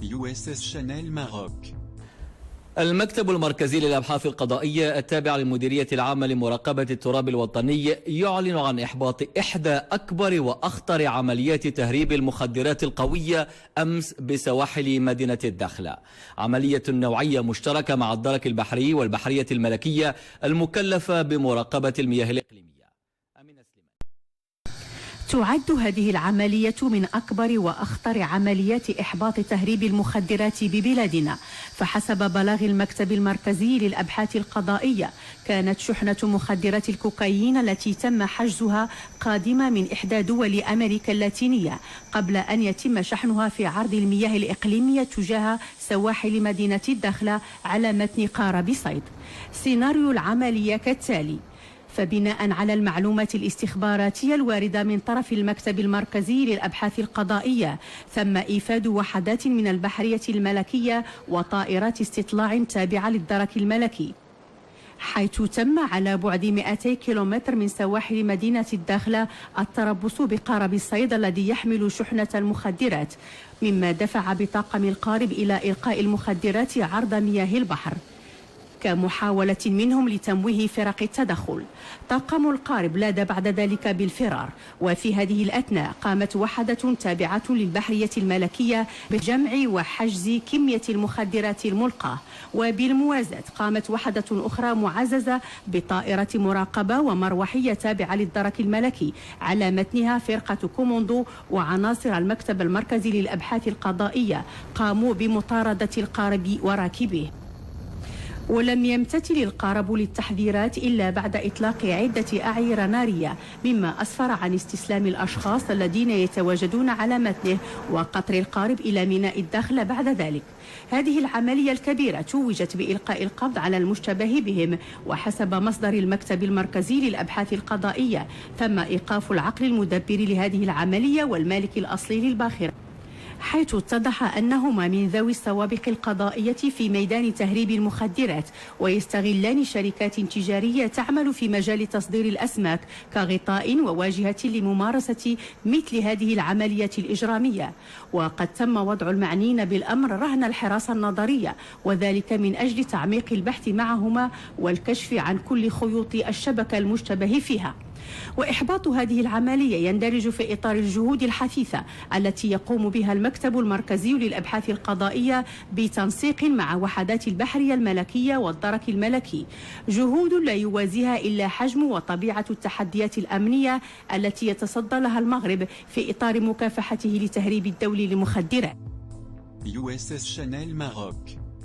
USS شانيل ماروك. المكتب المركزي للأبحاث القضائية التابع للمديرية العامة لمراقبة التراب الوطني يعلن عن إحباط إحدى أكبر وأخطر عمليات تهريب المخدرات القوية أمس بسواحل مدينة الداخلة. عملية نوعية مشتركة مع الدرك البحري والبحرية الملكية المكلفة بمراقبة المياه الإقليمية. تعد هذه العملية من أكبر وأخطر عمليات إحباط تهريب المخدرات ببلادنا، فحسب بلاغ المكتب المركزي للأبحاث القضائية كانت شحنة مخدرات الكوكايين التي تم حجزها قادمة من إحدى دول أمريكا اللاتينية قبل أن يتم شحنها في عرض المياه الإقليمية تجاه سواحل مدينة الداخلة على متن قارب صيد. سيناريو العملية كالتالي: فبناء على المعلومات الاستخباراتية الواردة من طرف المكتب المركزي للأبحاث القضائية تم إيفاد وحدات من البحرية الملكية وطائرات استطلاع تابعة للدرك الملكي، حيث تم على بعد 200 كيلومتر من سواحل مدينة الداخلة التربص بقارب الصيد الذي يحمل شحنة المخدرات، مما دفع بطاقم القارب إلى إلقاء المخدرات عرض مياه البحر كمحاولة منهم لتمويه فرق التدخل. طاقم القارب لاد بعد ذلك بالفرار، وفي هذه الأثناء قامت وحدة تابعة للبحرية الملكية بجمع وحجز كمية المخدرات الملقاة، وبالموازاة قامت وحدة أخرى معززة بطائرة مراقبة ومروحية تابعة للدرك الملكي على متنها فرقة كوموندو وعناصر المكتب المركزي للأبحاث القضائية قاموا بمطاردة القارب وراكبيه. ولم يمتثل القارب للتحذيرات إلا بعد إطلاق عدة أعير نارية، مما أسفر عن استسلام الأشخاص الذين يتواجدون على متنه وقطر القارب إلى ميناء الداخلة بعد ذلك. هذه العملية الكبيرة توجت بإلقاء القبض على المشتبه بهم، وحسب مصدر المكتب المركزي للأبحاث القضائية تم إيقاف العقل المدبر لهذه العملية والمالك الأصلي للباخرة، حيث اتضح أنهما من ذوي السوابق القضائية في ميدان تهريب المخدرات، ويستغلان شركات تجارية تعمل في مجال تصدير الأسماك كغطاء وواجهة لممارسة مثل هذه العملية الإجرامية. وقد تم وضع المعنيين بالأمر رهن الحراسة النظرية، وذلك من أجل تعميق البحث معهما والكشف عن كل خيوط الشبكة المشتبه فيها. وإحباط هذه العملية يندرج في إطار الجهود الحثيثة التي يقوم بها المكتب المركزي للأبحاث القضائية بتنسيق مع وحدات البحرية الملكية والدرك الملكي، جهود لا يوازيها إلا حجم وطبيعة التحديات الأمنية التي يتصدى لها المغرب في إطار مكافحته لتهريب الدولي للمخدرات. USS شانيل ماروك.